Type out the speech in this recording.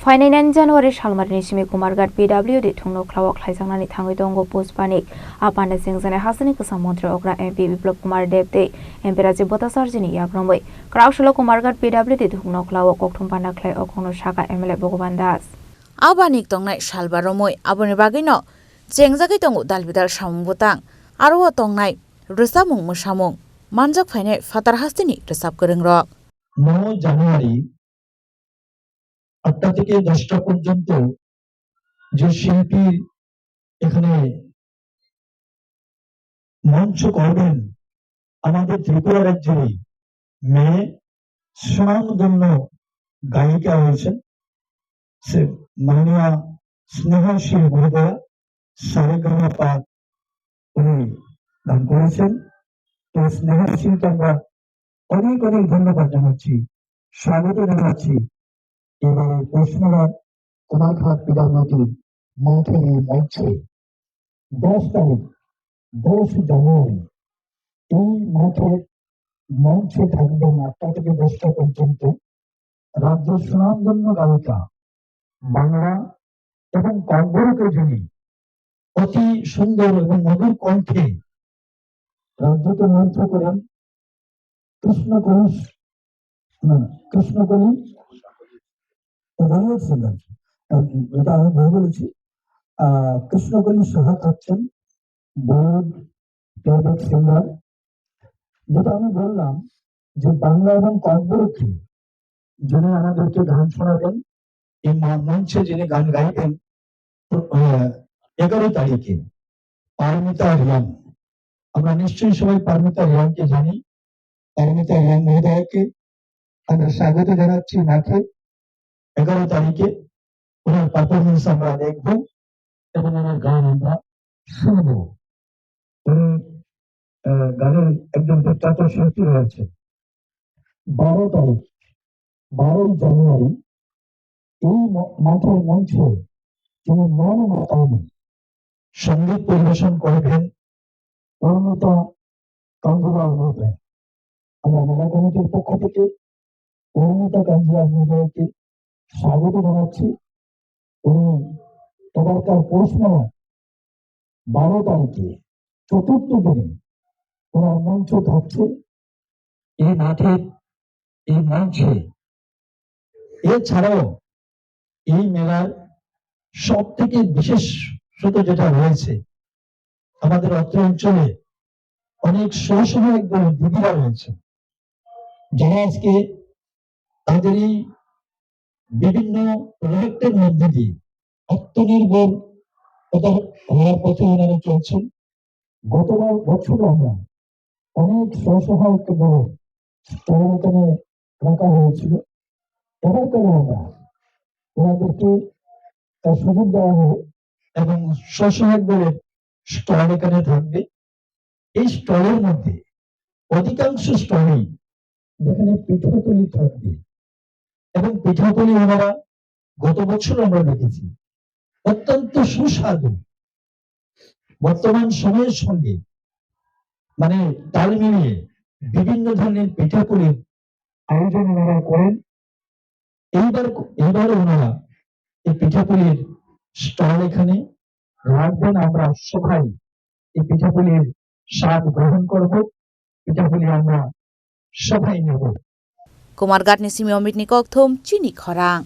फाइनाइन January सालमारिनि Simi Kumarghat PWD थुंनो ख्लावाव ख्लायजांनानै थाङै दंग पुष्पानिक आपाने जेंजानाय हासोनि गोसा मन्त्री अग्रा MP बिप्लब कुमार देव दे MP राजीव भट्टाचार्यनि याग्रमै क्राउशल कुमारघाट PWD थुंनो ख्लावाव कक्थुम पानाख्लाय अखंनो शाखा MLA भगवान दास आबानिक तंनाय सालबारमै आबनि बागैनो जेंजागै दंग दालबिदाल सामुं बुतां आरो तंनाय रोसामुं मोसामुं मानजाक फायनाय फातार हास्तिनि रोसाब गोरों रक 9 জানুয়ারি 8টা থেকে 10টা পর্যন্ত যে শিল্পী এখানে মঞ্চ করবেন আমাদের ত্রিপুরা রাজ্যের মেয়ে সুনামধন্য গায়িকা হয়েছেন সে মাননীয়া স্নেহা সিং মহোদয়া সারেগামাপা উনি গান করেছেন তো স্নেহা সিংকে আমরা অনেক অনেক ধন্যবাদ জানাচ্ছি স্বাগত জানাচ্ছি এবারে পশ্চিমবঙ্গ কুমারঘাট PWD মাঠের মঞ্চে 10 তারিখ 10 জানুয়ারি এই মাঠের মঞ্চে থাকবেন 8টা থেকে 10টা পর্যন্ত রাজ্যের সুনামধন্য গায়িকা বাংলা এবং কঙ্গরকে যিনি অতি সুন্দর এবং মধুর কণ্ঠে রাজ্যকে মন্ত্র করেন কৃষ্ণকলি এটা আমি ভুল বলেছি কৃষ্ণকলি সাহা থাকছেন বোর্ড প্লেব্যাক সিঙ্গার যেটা আমি বললাম যে বাংলা এবং কঙ্গরকে যিনি আমাদেরকে গান শোনাবেন এই মঞ্চে যিনি গান গাইবেন 11 তারিখে পারমিতা রিয়াং আমরা নিশ্চয়ই সবাই পারমিতা রিয়াংকে জানি পারমিতা রিয়াং মহোদয়কে আমরা স্বাগত জানাচ্ছি নাকে 11 তারিখে ওনার পারফরমেন্স আমরা দেখব এবং ওনার গান আমরা শুনবো উনি গানের একজন বিখ্যাত শিল্পী রয়েছে 12 তারিখ 12 জানুয়ারি এই মাঠের মঞ্চে তিনি মৌনমাতানি সঙ্গীত পরিবেশন করবেন অরুণতা কাঞ্জিলা মহোদয় আমরা মেলা কমিটির পক্ষ থেকে অরুণতা কাঞ্জিলা মহোদয়কে স্বাগত জানাচ্ছি উনি এবারকার পৌষ মেলা 12 তারিখে চতুর্থ দিনে ওনার মঞ্চ থাকছে এই মাঠের এই মঞ্চে এছাড়াও এই মেলার সব থেকে বিশেষত যেটা রয়েছে আমাদের অত্র অঞ্চলে অনেক স্বসহায়ক দলের দিদিরা রয়েছে যারা আজকে তাদের এই বিভিন্ন প্রজেক্টের মধ্যে দিয়ে আত্মনির্ভর হওয়ার পথে ওনারা চলছেন গতবার বছর আমরা অনেক স্বসহায়ক দল স্টল এখানে রাখা হয়েছিল এবারকারও আমরা ওনাদেরকে সুযোগ দেওয়া হবে এবং স্বসহায়ক দলের স্টল এখানে থাকবে এই স্টলের মধ্যে অধিকাংশ স্টলেই যেখানে পিঠাপুলি থাকবে এবং পিঠাপুলি ওনারা গত বছর আমরা দেখেছি অত্যন্ত সুস্বাদু বর্তমান সময়ের সঙ্গে মানে তাল মিলিয়ে বিভিন্ন ধরনের পিঠাপুলির আয়োজন ওনারা করেন এইবার ওনারা এই পিঠাপুলির স্টল এখানে রাখবেন আমরা সবাই এই পিঠাপুলির স্বাদ গ্রহণ করব পিঠাপুলি আমরা সবাই নেব কুমারঘাট নিসিমি অমৃত নিকথম চিনি খরাং